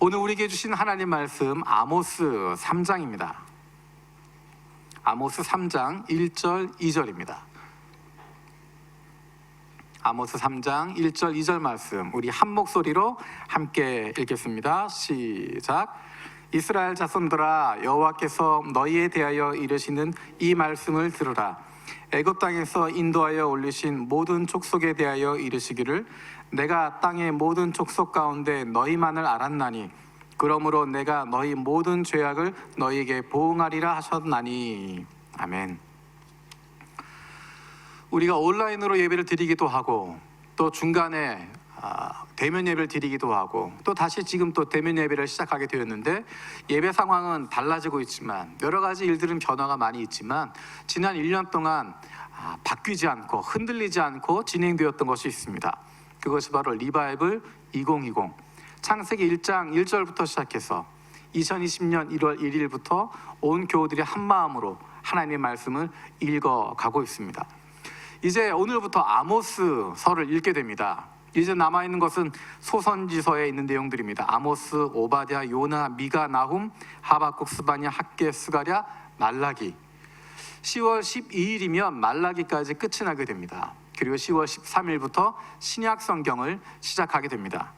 오늘 우리에게 주신 하나님 말씀 아모스 3장입니다. 아모스 3장 1절 2절입니다. 아모스 3장 1절 2절 말씀 우리 한 목소리로 함께 읽겠습니다. 시작. 이스라엘 자손들아, 여호와께서 너희에 대하여 이르시는 이 말씀을 들으라. 애굽 땅에서 인도하여 올리신 모든 족속에 대하여 이르시기를 내가 땅의 모든 족속 가운데 너희만을 알았나니 그러므로 내가 너희 모든 죄악을 너희에게 보응하리라 하셨나니. 아멘. 우리가 온라인으로 예배를 드리기도 하고 또 중간에 대면 예배를 드리기도 하고 또 다시 지금 또 대면 예배를 시작하게 되었는데, 예배 상황은 달라지고 있지만 여러 가지 일들은 변화가 많이 있지만 지난 1년 동안 바뀌지 않고 흔들리지 않고 진행되었던 것이 있습니다. 그것이 바로 리바이블 2020, 창세기 1장 1절부터 시작해서 2020년 1월 1일부터 온 교우들이 한마음으로 하나님의 말씀을 읽어가고 있습니다. 이제 오늘부터 아모스서를 읽게 됩니다. 이제 남아있는 것은 소선지서에 있는 내용들입니다. 아모스, 오바댜, 요나, 미가, 나훔, 하박국, 스바냐, 학개, 스가랴, 말라기. 10월 12일이면 말라기까지 끝이 나게 됩니다. 그리고 10월 13일부터 신약 성경을 시작하게 됩니다.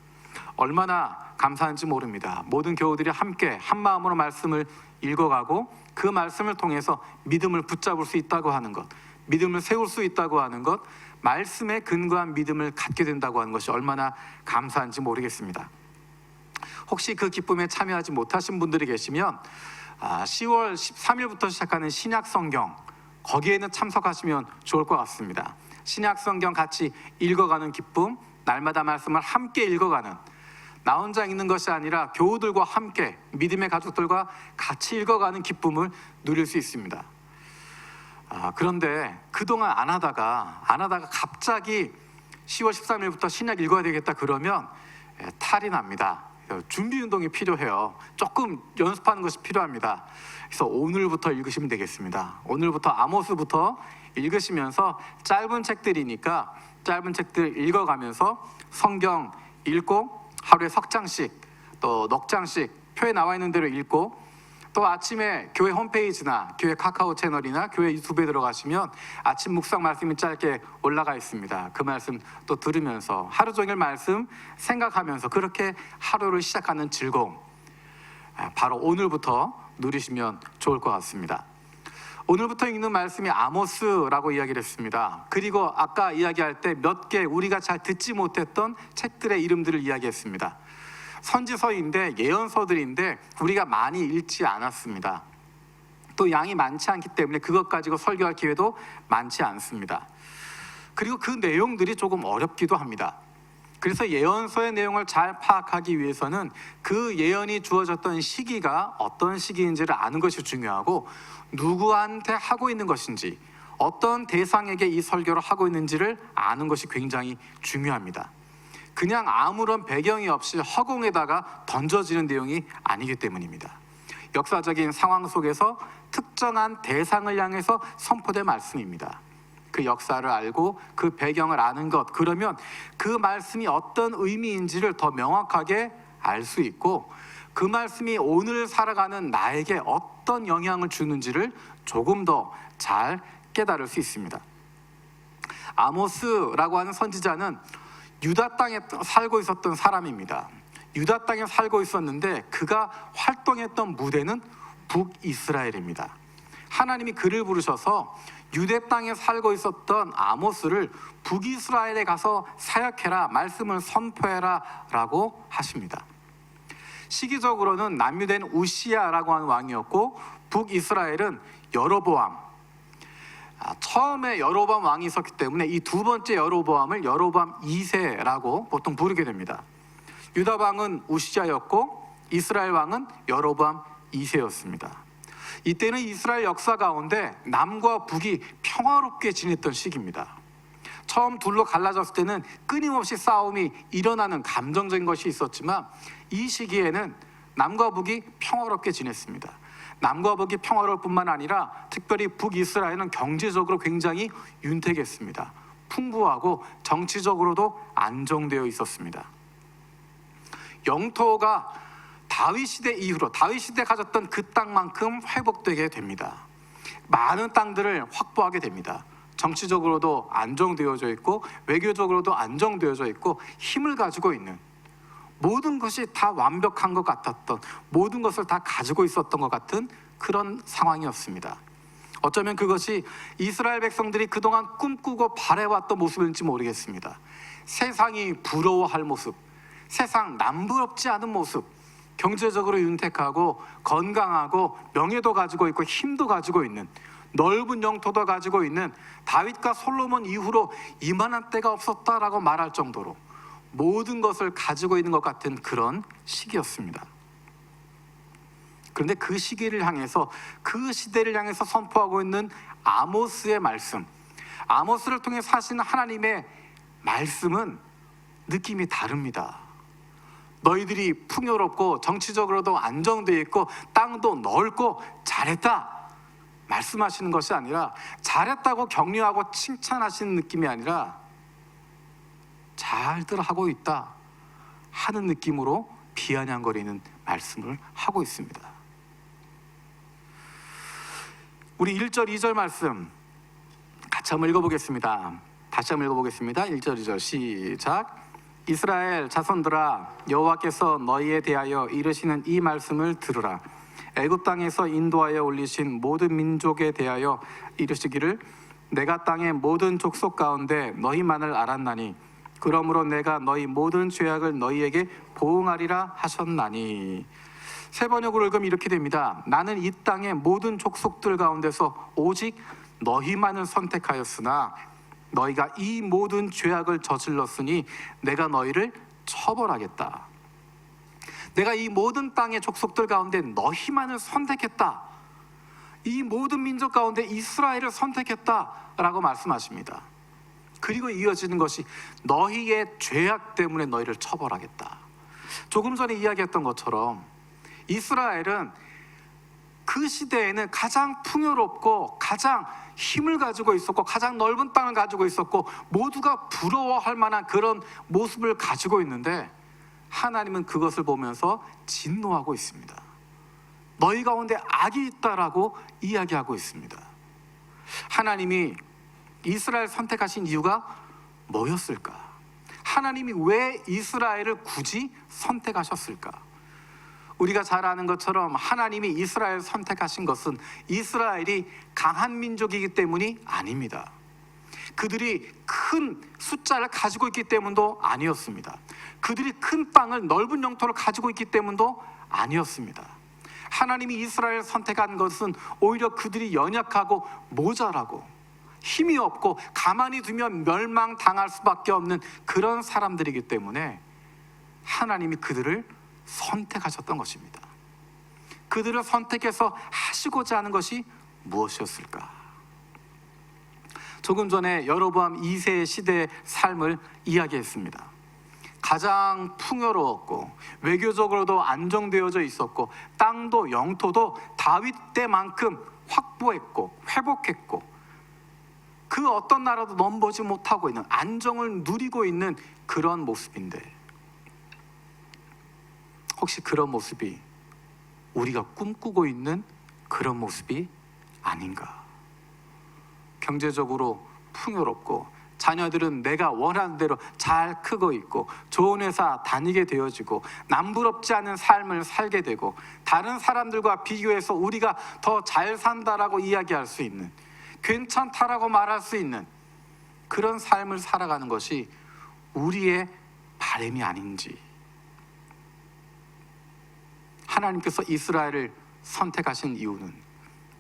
얼마나 감사한지 모릅니다. 모든 교우들이 함께 한 마음으로 말씀을 읽어가고 그 말씀을 통해서 믿음을 붙잡을 수 있다고 하는 것, 믿음을 세울 수 있다고 하는 것, 말씀에 근거한 믿음을 갖게 된다고 하는 것이 얼마나 감사한지 모르겠습니다. 혹시 그 기쁨에 참여하지 못하신 분들이 계시면 10월 13일부터 시작하는 신약 성경, 거기에는 참석하시면 좋을 것 같습니다. 신약 성경 같이 읽어가는 기쁨, 날마다 말씀을 함께 읽어가는, 나 혼자 읽는 것이 아니라 교우들과 함께 믿음의 가족들과 같이 읽어가는 기쁨을 누릴 수 있습니다. 그런데 그동안 안 하다가 갑자기 10월 13일부터 신약 읽어야 되겠다 그러면 탈이 납니다. 준비 운동이 필요해요. 조금 연습하는 것이 필요합니다. 그래서 오늘부터 읽으시면 되겠습니다. 오늘부터 아모스부터 읽으시면서 짧은 책들이니까 짧은 책들 읽어가면서 성경 읽고 하루에 석 장씩 또 넉 장씩 표에 나와 있는 대로 읽고, 또 아침에 교회 홈페이지나 교회 카카오 채널이나 교회 유튜브에 들어가시면 아침 묵상 말씀이 짧게 올라가 있습니다. 그 말씀 또 들으면서 하루 종일 말씀 생각하면서 그렇게 하루를 시작하는 즐거움, 바로 오늘부터 누리시면 좋을 것 같습니다. 오늘부터 읽는 말씀이 아모스라고 이야기를 했습니다. 그리고 아까 이야기할 때 몇 개 우리가 잘 듣지 못했던 책들의 이름들을 이야기했습니다. 선지서인데 예언서들인데 우리가 많이 읽지 않았습니다. 또 양이 많지 않기 때문에 그것 가지고 설교할 기회도 많지 않습니다. 그리고 그 내용들이 조금 어렵기도 합니다. 그래서 예언서의 내용을 잘 파악하기 위해서는 그 예언이 주어졌던 시기가 어떤 시기인지를 아는 것이 중요하고, 누구한테 하고 있는 것인지, 어떤 대상에게 이 설교를 하고 있는지를 아는 것이 굉장히 중요합니다. 그냥 아무런 배경이 없이 허공에다가 던져지는 내용이 아니기 때문입니다. 역사적인 상황 속에서 특정한 대상을 향해서 선포된 말씀입니다. 그 역사를 알고 그 배경을 아는 것, 그러면 그 말씀이 어떤 의미인지를 더 명확하게 알 수 있고, 그 말씀이 오늘 살아가는 나에게 어떤 영향을 주는지를 조금 더 잘 깨달을 수 있습니다. 아모스라고 하는 선지자는 유다 땅에 살고 있었던 사람입니다. 유다 땅에 살고 있었는데 그가 활동했던 무대는 북이스라엘입니다. 하나님이 그를 부르셔서 유대 땅에 살고 있었던 아모스를 북이스라엘에 가서 사역해라, 말씀을 선포해라 라고 하십니다. 시기적으로는 남유대는 우시야라고 하는 왕이었고, 북이스라엘은 여로보암, 처음에 여로보암 왕이 있었기 때문에 이 두 번째 여로보암을 여로보암 2세라고 보통 부르게 됩니다. 유다 왕은 우시야였고 이스라엘 왕은 여로보암 2세였습니다. 이때는 이스라엘 역사 가운데 남과 북이 평화롭게 지냈던 시기입니다. 처음 둘로 갈라졌을 때는 끊임없이 싸움이 일어나는 감정적인 것이 있었지만, 이 시기에는 남과 북이 평화롭게 지냈습니다. 남과 북이 평화로울 뿐만 아니라 특별히 북이스라엘은 경제적으로 굉장히 윤택했습니다. 풍부하고 정치적으로도 안정되어 있었습니다. 영토가 다윗 시대 이후로 다윗 시대 가졌던 그 땅만큼 회복되게 됩니다. 많은 땅들을 확보하게 됩니다. 정치적으로도 안정되어져 있고 외교적으로도 안정되어져 있고 힘을 가지고 있는, 모든 것이 다 완벽한 것 같았던, 모든 것을 다 가지고 있었던 것 같은 그런 상황이었습니다. 어쩌면 그것이 이스라엘 백성들이 그동안 꿈꾸고 바래왔던 모습인지 모르겠습니다. 세상이 부러워할 모습, 세상 남부럽지 않은 모습, 경제적으로 윤택하고 건강하고 명예도 가지고 있고 힘도 가지고 있는, 넓은 영토도 가지고 있는 다윗과 솔로몬 이후로 이만한 때가 없었다라고 말할 정도로 모든 것을 가지고 있는 것 같은 그런 시기였습니다. 그런데 그 시기를 향해서, 그 시대를 향해서 선포하고 있는 아모스의 말씀, 아모스를 통해 사시는 하나님의 말씀은 느낌이 다릅니다. 너희들이 풍요롭고 정치적으로도 안정되어 있고 땅도 넓고 잘했다 말씀하시는 것이 아니라, 잘했다고 격려하고 칭찬하시는 느낌이 아니라 잘들 하고 있다 하는 느낌으로 비아냥거리는 말씀을 하고 있습니다. 우리 1절 2절 말씀 같이 한번 읽어보겠습니다. 다시 한번 읽어보겠습니다. 1절 2절 시작. 이스라엘 자손들아, 여호와께서 너희에 대하여 이르시는 이 말씀을 들으라. 애굽 땅에서 인도하여 올리신 모든 민족에 대하여 이르시기를, 내가 땅의 모든 족속 가운데 너희만을 알았나니 그러므로 내가 너희 모든 죄악을 너희에게 보응하리라 하셨나니. 세 번역으로 읽으면 이렇게 됩니다. 나는 이 땅의 모든 족속들 가운데서 오직 너희만을 선택하였으나 너희가 이 모든 죄악을 저질렀으니 내가 너희를 처벌하겠다. 내가 이 모든 땅의 족속들 가운데 너희만을 선택했다. 이 모든 민족 가운데 이스라엘을 선택했다라고 말씀하십니다. 그리고 이어지는 것이 너희의 죄악 때문에 너희를 처벌하겠다. 조금 전에 이야기했던 것처럼 이스라엘은 그 시대에는 가장 풍요롭고 가장 힘을 가지고 있었고 가장 넓은 땅을 가지고 있었고 모두가 부러워할 만한 그런 모습을 가지고 있는데, 하나님은 그것을 보면서 진노하고 있습니다. 너희 가운데 악이 있다라고 이야기하고 있습니다. 하나님이 이스라엘 선택하신 이유가 뭐였을까? 하나님이 왜 이스라엘을 굳이 선택하셨을까? 우리가 잘 아는 것처럼 하나님이 이스라엘을 선택하신 것은 이스라엘이 강한 민족이기 때문이 아닙니다. 그들이 큰 숫자를 가지고 있기 때문도 아니었습니다. 그들이 큰 땅을, 넓은 영토를 가지고 있기 때문도 아니었습니다. 하나님이 이스라엘을 선택한 것은 오히려 그들이 연약하고 모자라고 힘이 없고 가만히 두면 멸망당할 수밖에 없는 그런 사람들이기 때문에 하나님이 그들을 선택하셨던 것입니다. 그들을 선택해서 하시고자 하는 것이 무엇이었을까? 조금 전에 여로보암 2세 시대의 삶을 이야기했습니다. 가장 풍요로웠고 외교적으로도 안정되어져 있었고 땅도 영토도 다윗 때만큼 확보했고 회복했고 그 어떤 나라도 넘보지 못하고 있는, 안정을 누리고 있는 그런 모습인데, 혹시 그런 모습이 우리가 꿈꾸고 있는 그런 모습이 아닌가? 경제적으로 풍요롭고 자녀들은 내가 원하는 대로 잘 크고 있고 좋은 회사 다니게 되어지고 남부럽지 않은 삶을 살게 되고 다른 사람들과 비교해서 우리가 더 잘 산다라고 이야기할 수 있는, 괜찮다라고 말할 수 있는 그런 삶을 살아가는 것이 우리의 바람이 아닌지. 하나님께서 이스라엘을 선택하신 이유는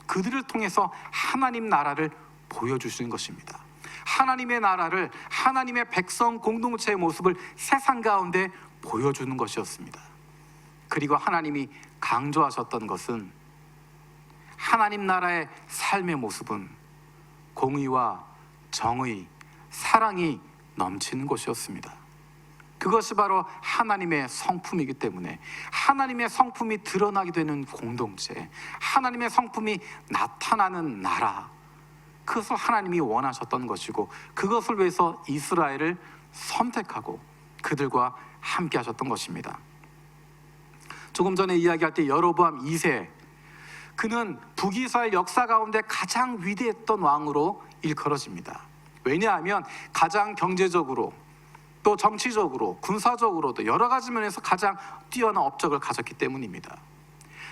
그들을 통해서 하나님 나라를 보여주시는 것입니다. 하나님의 나라를, 하나님의 백성 공동체의 모습을 세상 가운데 보여주는 것이었습니다. 그리고 하나님이 강조하셨던 것은 하나님 나라의 삶의 모습은 공의와 정의, 사랑이 넘치는 것이었습니다. 그것이 바로 하나님의 성품이기 때문에 하나님의 성품이 드러나게 되는 공동체, 하나님의 성품이 나타나는 나라, 그것을 하나님이 원하셨던 것이고 그것을 위해서 이스라엘을 선택하고 그들과 함께 하셨던 것입니다. 조금 전에 이야기할 때 여로보암 2세, 그는 북이스라엘 역사 가운데 가장 위대했던 왕으로 일컬어집니다. 왜냐하면 가장 경제적으로 또 정치적으로 군사적으로도 여러 가지 면에서 가장 뛰어난 업적을 가졌기 때문입니다.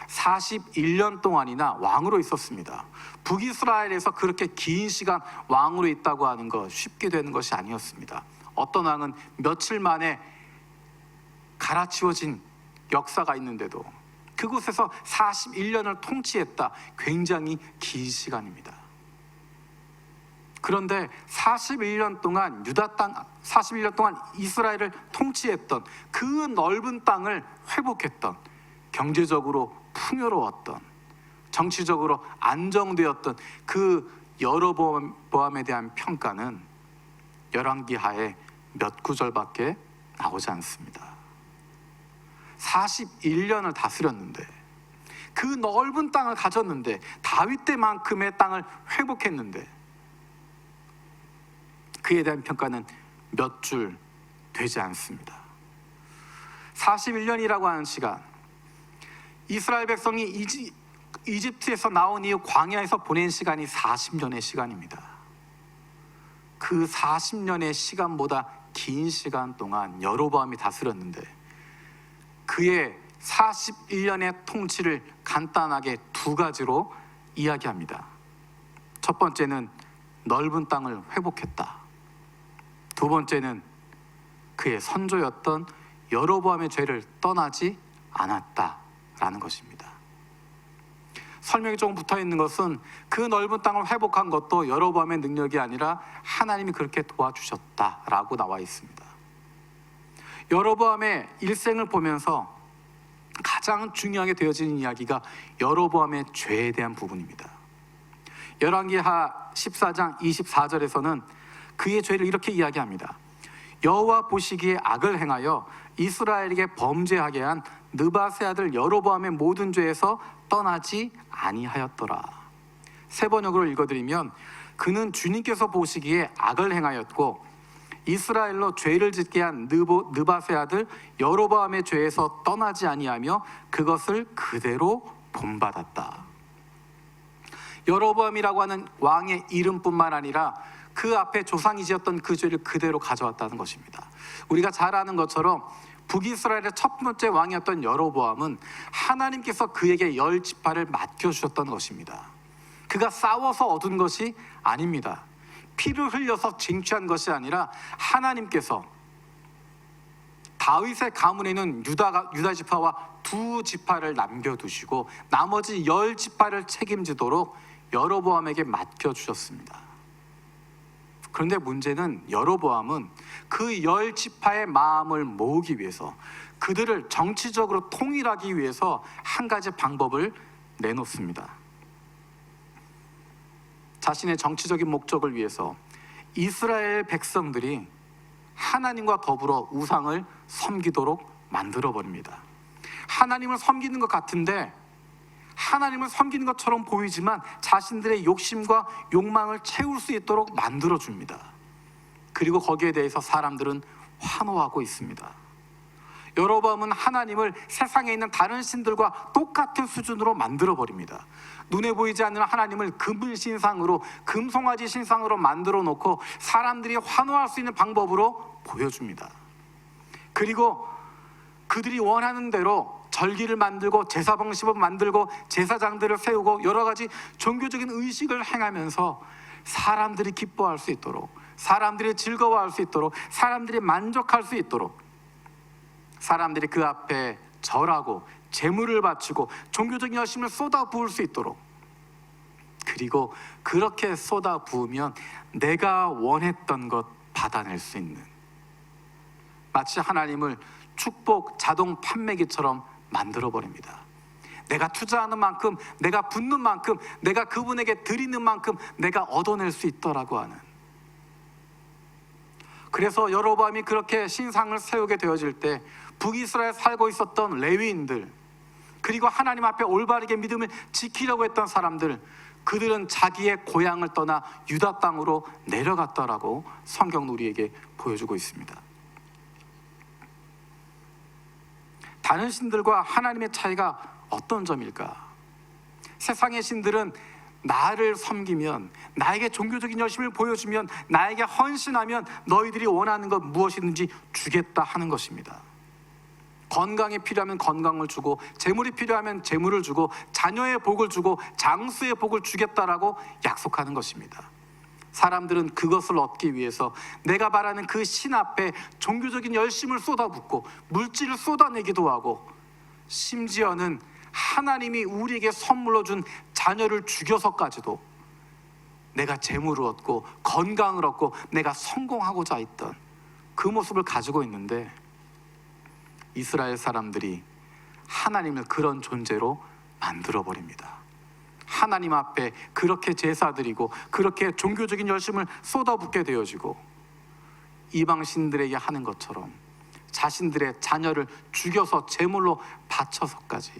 41년 동안이나 왕으로 있었습니다. 북이스라엘에서 그렇게 긴 시간 왕으로 있다고 하는 것 쉽게 되는 것이 아니었습니다. 어떤 왕은 며칠 만에 갈아치워진 역사가 있는데도 그곳에서 41년을 통치했다. 굉장히 긴 시간입니다. 그런데 41년 동안 유다 땅, 41년 동안 이스라엘을 통치했던 그 넓은 땅을 회복했던, 경제적으로 풍요로웠던, 정치적으로 안정되었던 그 여로보암에 대한 평가는 열왕기하에 몇 구절밖에 나오지 않습니다. 41년을 다스렸는데, 그 넓은 땅을 가졌는데, 다윗 때만큼의 땅을 회복했는데 그에 대한 평가는 몇 줄 되지 않습니다. 41년이라고 하는 시간, 이스라엘 백성이 이집트에서 나온 이후 광야에서 보낸 시간이 40년의 시간입니다. 그 40년의 시간보다 긴 시간 동안 여로보암이 다스렸는데 그의 41년의 통치를 간단하게 두 가지로 이야기합니다. 첫 번째는 넓은 땅을 회복했다. 두 번째는 그의 선조였던 여로보암의 죄를 떠나지 않았다라는 것입니다. 설명이 조금 붙어 있는 것은 그 넓은 땅을 회복한 것도 여로보암의 능력이 아니라 하나님이 그렇게 도와주셨다라고 나와 있습니다. 여로보암의 일생을 보면서 가장 중요하게 되어지는 이야기가 여로보암의 죄에 대한 부분입니다. 열왕기하 14장 24절에서는 그의 죄를 이렇게 이야기합니다. 여호와 보시기에 악을 행하여 이스라엘에게 범죄하게 한 느밧의 아들 여로보암의 모든 죄에서 떠나지 아니하였더라. 세 번역으로 읽어드리면, 그는 주님께서 보시기에 악을 행하였고 이스라엘로 죄를 짓게 한 느밧의 아들 여로보암의 죄에서 떠나지 아니하며 그것을 그대로 본받았다. 여로보암이라고 하는 왕의 이름뿐만 아니라 그 앞에 조상이 지었던 그 죄를 그대로 가져왔다는 것입니다. 우리가 잘 아는 것처럼 북이스라엘의 첫 번째 왕이었던 여로보암은 하나님께서 그에게 10지파를 맡겨주셨던 것입니다. 그가 싸워서 얻은 것이 아닙니다. 피를 흘려서 쟁취한 것이 아니라 하나님께서 다윗의 가문에는 유다 지파와 2지파를 남겨두시고 나머지 10지파를 책임지도록 여로보암에게 맡겨주셨습니다. 그런데 문제는 여로보암은 그 10지파의 마음을 모으기 위해서, 그들을 정치적으로 통일하기 위해서 한 가지 방법을 내놓습니다. 자신의 정치적인 목적을 위해서 이스라엘 백성들이 하나님과 더불어 우상을 섬기도록 만들어버립니다. 하나님을 섬기는 것 같은데, 하나님을 섬기는 것처럼 보이지만 자신들의 욕심과 욕망을 채울 수 있도록 만들어줍니다. 그리고 거기에 대해서 사람들은 환호하고 있습니다. 여로보암은 하나님을 세상에 있는 다른 신들과 똑같은 수준으로 만들어버립니다. 눈에 보이지 않는 하나님을 금을 신상으로, 금송아지 신상으로 만들어 놓고 사람들이 환호할 수 있는 방법으로 보여줍니다. 그리고 그들이 원하는 대로 절기를 만들고 제사 방식을 만들고 제사장들을 세우고 여러 가지 종교적인 의식을 행하면서 사람들이 기뻐할 수 있도록, 사람들이 즐거워할 수 있도록, 사람들이 만족할 수 있도록, 사람들이 그 앞에 절하고 제물을 바치고 종교적인 열심을 쏟아 부을 수 있도록, 그리고 그렇게 쏟아 부으면 내가 원했던 것 받아낼 수 있는, 마치 하나님을 축복 자동 판매기처럼 만들어버립니다. 내가 투자하는 만큼, 내가 붓는 만큼, 내가 그분에게 드리는 만큼 내가 얻어낼 수 있더라고 하는. 그래서 여로보암이 그렇게 신상을 세우게 되어질 때 북이스라엘에 살고 있었던 레위인들, 그리고 하나님 앞에 올바르게 믿음을 지키려고 했던 사람들, 그들은 자기의 고향을 떠나 유다 땅으로 내려갔다라고 성경은 우리에게 보여주고 있습니다. 다른 신들과 하나님의 차이가 어떤 점일까? 세상의 신들은 나를 섬기면, 나에게 종교적인 열심을 보여주면, 나에게 헌신하면 너희들이 원하는 것 무엇이든지 주겠다 하는 것입니다. 건강이 필요하면 건강을 주고, 재물이 필요하면 재물을 주고, 자녀의 복을 주고, 장수의 복을 주겠다라고 약속하는 것입니다. 사람들은 그것을 얻기 위해서 내가 바라는 그 신 앞에 종교적인 열심을 쏟아붓고 물질을 쏟아내기도 하고, 심지어는 하나님이 우리에게 선물로 준 자녀를 죽여서까지도 내가 재물을 얻고 건강을 얻고 내가 성공하고자 했던 그 모습을 가지고 있는데, 이스라엘 사람들이 하나님을 그런 존재로 만들어버립니다. 하나님 앞에 그렇게 제사드리고 그렇게 종교적인 열심을 쏟아붓게 되어지고, 이방 신들에게 하는 것처럼 자신들의 자녀를 죽여서 제물로 바쳐서까지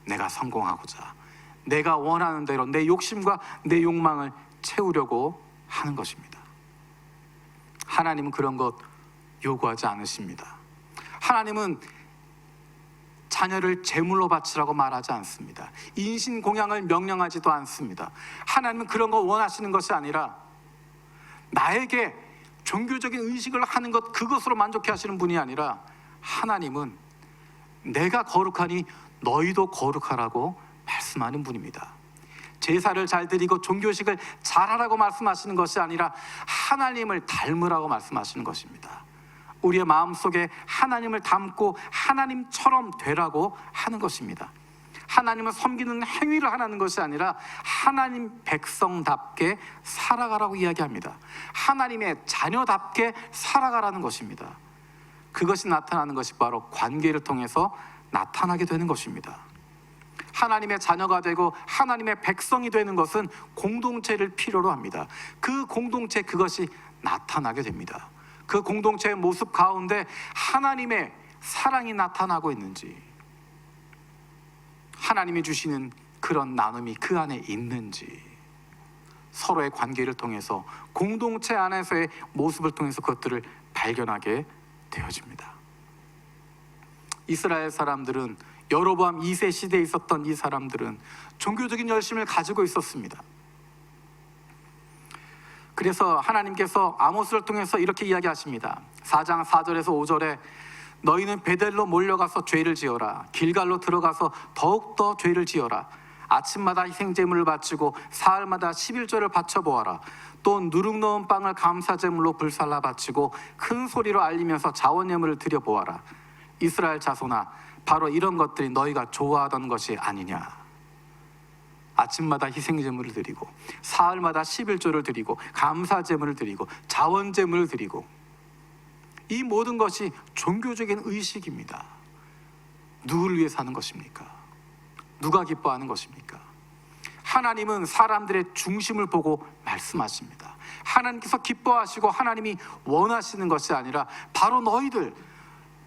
내가 성공하고자, 내가 원하는 대로 내 욕심과 내 욕망을 채우려고 하는 것입니다. 하나님은 그런 것 요구하지 않으십니다. 하나님은 자녀를 제물로 바치라고 말하지 않습니다. 인신공양을 명령하지도 않습니다. 하나님은 그런 거 원하시는 것이 아니라 나에게 종교적인 의식을 하는 것, 그것으로 만족해 하시는 분이 아니라, 하나님은 내가 거룩하니 너희도 거룩하라고 말씀하는 분입니다. 제사를 잘 드리고 종교식을 잘하라고 말씀하시는 것이 아니라 하나님을 닮으라고 말씀하시는 것입니다. 우리의 마음속에 하나님을 담고 하나님처럼 되라고 하는 것입니다. 하나님을 섬기는 행위를 하라는 것이 아니라 하나님 백성답게 살아가라고 이야기합니다. 하나님의 자녀답게 살아가라는 것입니다. 그것이 나타나는 것이 바로 관계를 통해서 나타나게 되는 것입니다. 하나님의 자녀가 되고 하나님의 백성이 되는 것은 공동체를 필요로 합니다. 그 공동체, 그것이 나타나게 됩니다. 그 공동체의 모습 가운데 하나님의 사랑이 나타나고 있는지, 하나님이 주시는 그런 나눔이 그 안에 있는지, 서로의 관계를 통해서, 공동체 안에서의 모습을 통해서 그것들을 발견하게 되어집니다. 이스라엘 사람들은, 여로보암 2세 시대에 있었던 이 사람들은 종교적인 열심을 가지고 있었습니다. 그래서 하나님께서 아모스를 통해서 이렇게 이야기하십니다. 4장 4절에서 5절에 너희는 베델로 몰려가서 죄를 지어라. 길갈로 들어가서 더욱더 죄를 지어라. 아침마다 희생제물을 바치고 사흘마다 11조를 바쳐보아라. 또 누룩 넣은 빵을 감사제물로 불살라 바치고 큰 소리로 알리면서 자원예물을 드려보아라. 이스라엘 자손아, 바로 이런 것들이 너희가 좋아하던 것이 아니냐. 아침마다 희생제물을 드리고 사흘마다 11조를 드리고 감사제물을 드리고 자원제물을 드리고, 이 모든 것이 종교적인 의식입니다. 누구를 위해서 하는 것입니까? 누가 기뻐하는 것입니까? 하나님은 사람들의 중심을 보고 말씀하십니다. 하나님께서 기뻐하시고 하나님이 원하시는 것이 아니라 바로 너희들,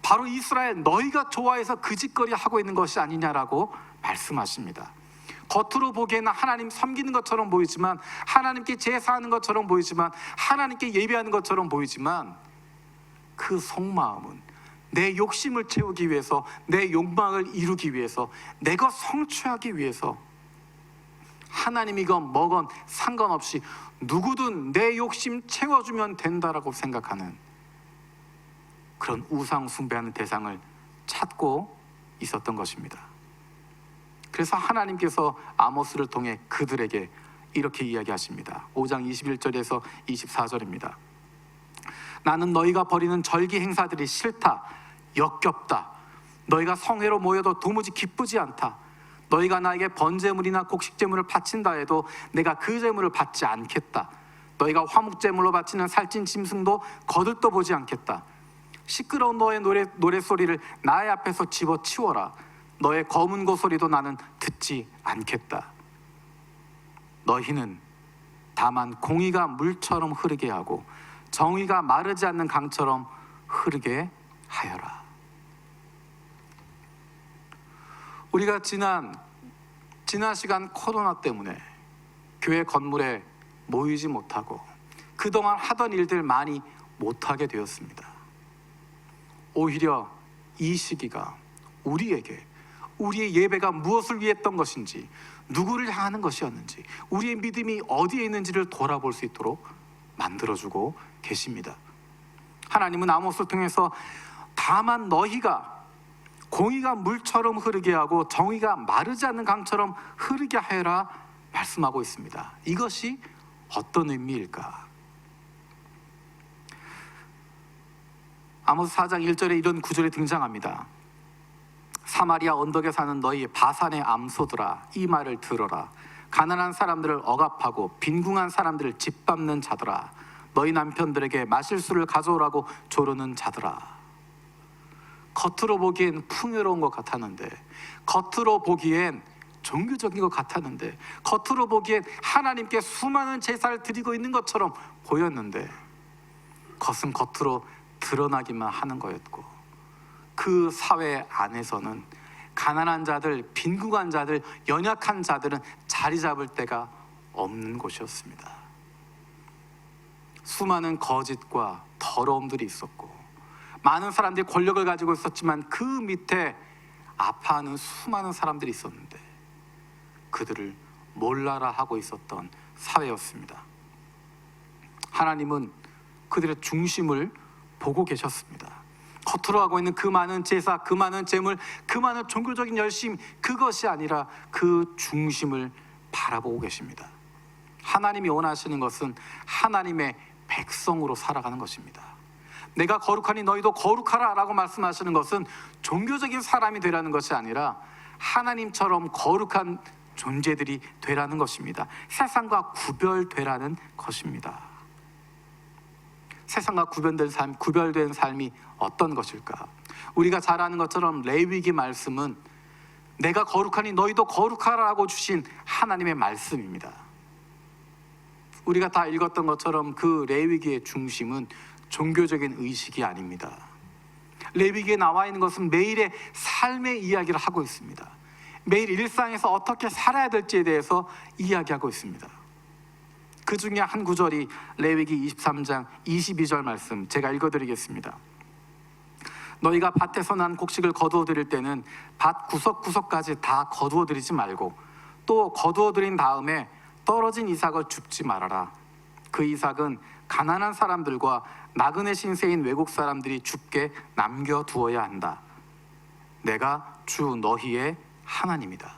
바로 이스라엘, 너희가 좋아해서 그 짓거리 하고 있는 것이 아니냐라고 말씀하십니다. 겉으로 보기에는 하나님 섬기는 것처럼 보이지만, 하나님께 제사하는 것처럼 보이지만, 하나님께 예배하는 것처럼 보이지만, 그 속마음은 내 욕심을 채우기 위해서, 내 욕망을 이루기 위해서, 내가 성취하기 위해서, 하나님이건 뭐건 상관없이 누구든 내 욕심 채워주면 된다라고 생각하는 그런 우상 숭배하는 대상을 찾고 있었던 것입니다. 그래서 하나님께서 아모스를 통해 그들에게 이렇게 이야기하십니다. 5장 21절에서 24절입니다. 나는 너희가 벌이는 절기 행사들이 싫다, 역겹다. 너희가 성회로 모여도 도무지 기쁘지 않다. 너희가 나에게 번제물이나 곡식제물을 바친다 해도 내가 그 제물을 받지 않겠다. 너희가 화목제물로 바치는 살찐 짐승도 거들떠보지 않겠다. 시끄러운 너의 노래소리를 나의 앞에서 집어치워라. 너의 검은 고소리도 나는 듣지 않겠다. 너희는 다만 공의가 물처럼 흐르게 하고 정의가 마르지 않는 강처럼 흐르게 하여라. 우리가 지난 시간 코로나 때문에 교회 건물에 모이지 못하고 그동안 하던 일들 많이 못하게 되었습니다. 오히려 이 시기가 우리에게 우리의 예배가 무엇을 위했던 것인지, 누구를 향하는 것이었는지, 우리의 믿음이 어디에 있는지를 돌아볼 수 있도록 만들어주고 계십니다. 하나님은 아모스를 통해서 다만 너희가 공의가 물처럼 흐르게 하고 정의가 마르지 않는 강처럼 흐르게 하여라 말씀하고 있습니다. 이것이 어떤 의미일까? 아모스 4장 1절에 이런 구절이 등장합니다. 사마리아 언덕에 사는 너희 바산의 암소들아, 이 말을 들어라. 가난한 사람들을 억압하고 빈궁한 사람들을 짓밟는 자들아, 너희 남편들에게 마실 수를 가져오라고 조르는 자들아. 겉으로 보기엔 풍요로운 것 같았는데, 겉으로 보기엔 종교적인 것 같았는데, 겉으로 보기엔 하나님께 수많은 제사를 드리고 있는 것처럼 보였는데, 겉은 겉으로 드러나기만 하는 거였고, 그 사회 안에서는 가난한 자들, 빈궁한 자들, 연약한 자들은 자리 잡을 데가 없는 곳이었습니다. 수많은 거짓과 더러움들이 있었고, 많은 사람들이 권력을 가지고 있었지만 그 밑에 아파하는 수많은 사람들이 있었는데 그들을 몰라라 하고 있었던 사회였습니다. 하나님은 그들의 중심을 보고 계셨습니다. 겉으로 하고 있는 그 많은 제사, 그 많은 제물, 그 많은 종교적인 열심, 그것이 아니라 그 중심을 바라보고 계십니다. 하나님이 원하시는 것은 하나님의 백성으로 살아가는 것입니다. 내가 거룩하니 너희도 거룩하라 라고 말씀하시는 것은 종교적인 사람이 되라는 것이 아니라 하나님처럼 거룩한 존재들이 되라는 것입니다. 세상과 구별되라는 것입니다. 세상과 구별된 삶이 어떤 것일까? 우리가 잘 아는 것처럼 레위기 말씀은 내가 거룩하니 너희도 거룩하라고 주신 하나님의 말씀입니다. 우리가 다 읽었던 것처럼 그 레위기의 중심은 종교적인 의식이 아닙니다. 레위기에 나와 있는 것은 매일의 삶의 이야기를 하고 있습니다. 매일 일상에서 어떻게 살아야 될지에 대해서 이야기하고 있습니다. 그 중에 한 구절이 레위기 23장 22절 말씀, 제가 읽어드리겠습니다. 너희가 밭에서 난 곡식을 거두어 드릴 때는 밭 구석구석까지 다 거두어 드리지 말고 또 거두어 드린 다음에 떨어진 이삭을 줍지 말아라. 그 이삭은 가난한 사람들과 나그네 신세인 외국 사람들이 줍게 남겨두어야 한다. 내가 주 너희의 하나님이다.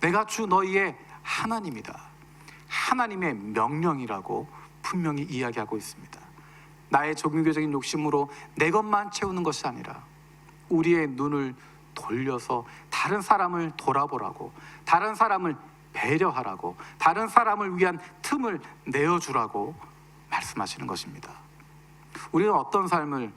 내가 주 너희의 하나님이다. 하나님의 명령이라고 분명히 이야기하고 있습니다. 나의 종교적인 욕심으로 내 것만 채우는 것이 아니라 우리의 눈을 돌려서 다른 사람을 돌아보라고, 다른 사람을 배려하라고, 다른 사람을 위한 틈을 내어주라고 말씀하시는 것입니다. 우리는 어떤 삶을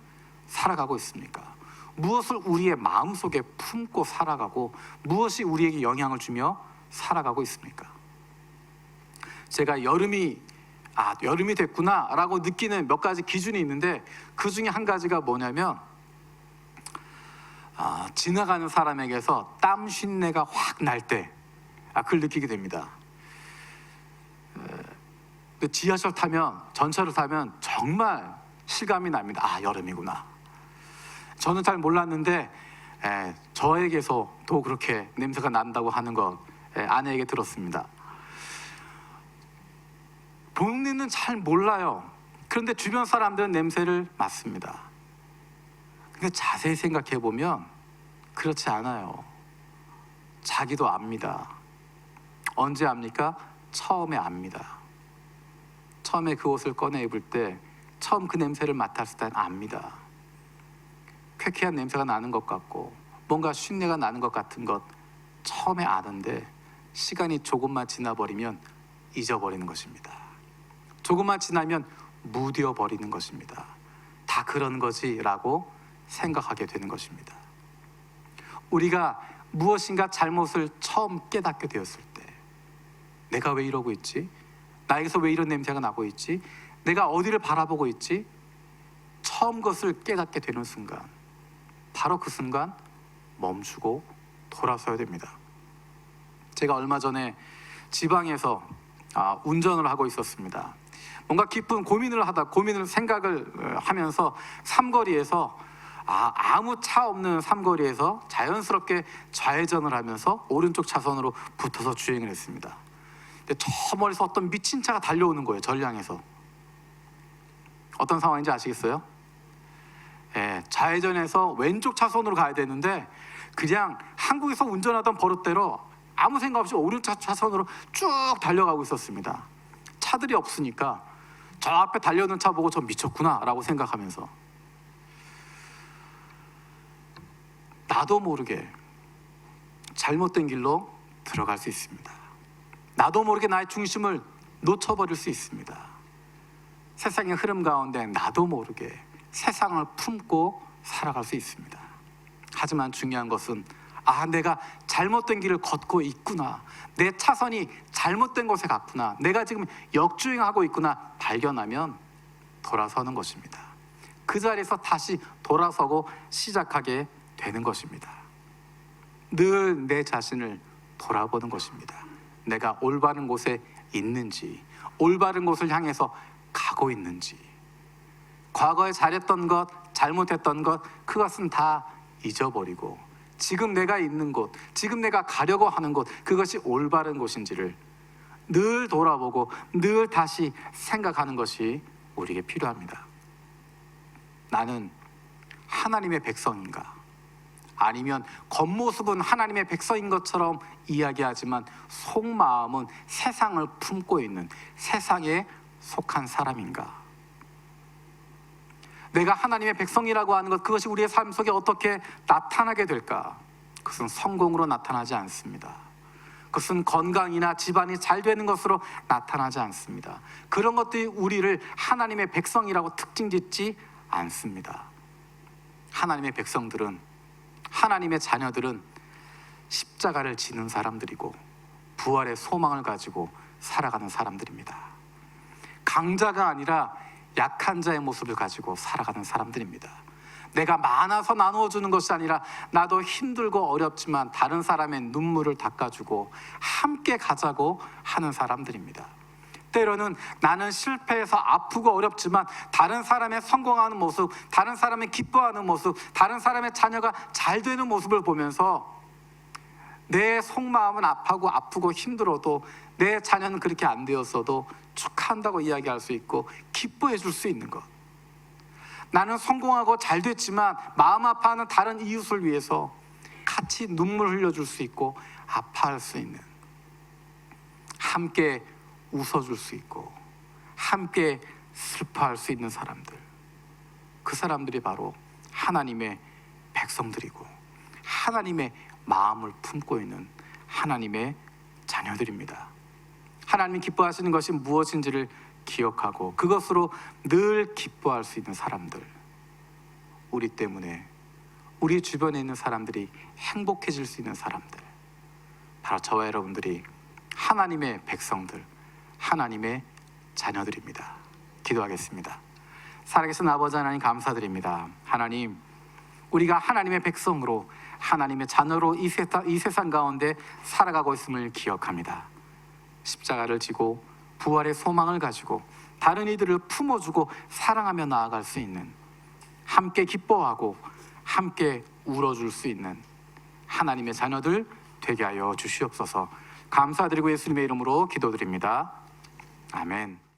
살아가고 있습니까? 무엇을 우리의 마음속에 품고 살아가고 무엇이 우리에게 영향을 주며 살아가고 있습니까? 제가 여름이 됐구나 라고 느끼는 몇 가지 기준이 있는데 그 중에 한 가지가 뭐냐면 지나가는 사람에게서 땀 쉰내가 확 날 때 그걸 느끼게 됩니다. 지하철 타면, 전철을 타면 정말 실감이 납니다. 여름이구나. 저는 잘 몰랐는데 저에게서도 그렇게 냄새가 난다고 하는 것 아내에게 들었습니다. 본인은 잘 몰라요. 그런데 주변 사람들은 냄새를 맡습니다. 근데 자세히 생각해 보면 그렇지 않아요. 자기도 압니다. 언제 압니까? 처음에 압니다. 처음에 그 옷을 꺼내 입을 때, 처음 그 냄새를 맡았을 때 압니다. 쾌쾌한 냄새가 나는 것 같고 뭔가 쉰내가 나는 것 같은 것 처음에 아는데 시간이 조금만 지나버리면 잊어버리는 것입니다. 조금만 지나면 무뎌 버리는 것입니다. 다 그런 거지라고 생각하게 되는 것입니다. 우리가 무엇인가 잘못을 처음 깨닫게 되었을 때, 내가 왜 이러고 있지? 나에게서 왜 이런 냄새가 나고 있지? 내가 어디를 바라보고 있지? 처음 것을 깨닫게 되는 순간, 바로 그 순간 멈추고 돌아서야 됩니다. 제가 얼마 전에 지방에서 운전을 하고 있었습니다. 뭔가 깊은 생각을 하면서 삼거리에서 아무 차 없는 삼거리에서 자연스럽게 좌회전을 하면서 오른쪽 차선으로 붙어서 주행을 했습니다. 근데 저 멀리서 어떤 미친 차가 달려오는 거예요. 저를 향해서. 어떤 상황인지 아시겠어요? 예, 좌회전해서 왼쪽 차선으로 가야 되는데 그냥 한국에서 운전하던 버릇대로 아무 생각 없이 오른쪽 차선으로 쭉 달려가고 있었습니다. 차들이 없으니까 저 앞에 달려오는 차 보고 저 미쳤구나 라고 생각하면서 나도 모르게 잘못된 길로 들어갈 수 있습니다. 나도 모르게 나의 중심을 놓쳐버릴 수 있습니다. 세상의 흐름 가운데 나도 모르게 세상을 품고 살아갈 수 있습니다. 하지만 중요한 것은 내가 잘못된 길을 걷고 있구나, 내 차선이 잘못된 곳에 갔구나, 내가 지금 역주행하고 있구나 발견하면 돌아서는 것입니다. 그 자리에서 다시 돌아서고 시작하게 되는 것입니다. 늘 내 자신을 돌아보는 것입니다. 내가 올바른 곳에 있는지, 올바른 곳을 향해서 가고 있는지, 과거에 잘했던 것, 잘못했던 것, 그것은 다 잊어버리고 지금 내가 있는 곳, 지금 내가 가려고 하는 곳, 그것이 올바른 곳인지를 늘 돌아보고 늘 다시 생각하는 것이 우리에게 필요합니다. 나는 하나님의 백성인가? 아니면 겉모습은 하나님의 백성인 것처럼 이야기하지만 속마음은 세상을 품고 있는, 세상에 속한 사람인가? 내가 하나님의 백성이라고 하는 것, 그것이 우리의 삶 속에 어떻게 나타나게 될까? 그것은 성공으로 나타나지 않습니다. 그것은 건강이나 집안이 잘 되는 것으로 나타나지 않습니다. 그런 것들이 우리를 하나님의 백성이라고 특징짓지 않습니다. 하나님의 백성들은, 하나님의 자녀들은 십자가를 지는 사람들이고 부활의 소망을 가지고 살아가는 사람들입니다. 강자가 아니라 약한 자의 모습을 가지고 살아가는 사람들입니다. 내가 많아서 나누어 주는 것이 아니라 나도 힘들고 어렵지만 다른 사람의 눈물을 닦아주고 함께 가자고 하는 사람들입니다. 때로는 나는 실패해서 아프고 어렵지만 다른 사람의 성공하는 모습, 다른 사람의 기뻐하는 모습, 다른 사람의 자녀가 잘 되는 모습을 보면서 내 속마음은 아프고 힘들어도 내 자녀는 그렇게 안 되었어도 축하한다고 이야기할 수 있고 기뻐해 줄 수 있는 것. 나는 성공하고 잘 됐지만 마음 아파하는 다른 이웃을 위해서 같이 눈물 흘려줄 수 있고 아파할 수 있는, 함께 웃어줄 수 있고 함께 슬퍼할 수 있는 사람들, 그 사람들이 바로 하나님의 백성들이고 하나님의 마음을 품고 있는 하나님의 자녀들입니다. 하나님이 기뻐하시는 것이 무엇인지를 기억하고 그것으로 늘 기뻐할 수 있는 사람들, 우리 때문에 우리 주변에 있는 사람들이 행복해질 수 있는 사람들, 바로 저와 여러분들이 하나님의 백성들, 하나님의 자녀들입니다. 기도하겠습니다. 살아계신 아버지 하나님, 감사드립니다. 하나님, 우리가 하나님의 백성으로 하나님의 자녀로 이 세상 가운데 살아가고 있음을 기억합니다. 십자가를 지고 부활의 소망을 가지고 다른 이들을 품어주고 사랑하며 나아갈 수 있는, 함께 기뻐하고 함께 울어줄 수 있는 하나님의 자녀들 되게 하여 주시옵소서. 감사드리고 예수님의 이름으로 기도드립니다. 아멘.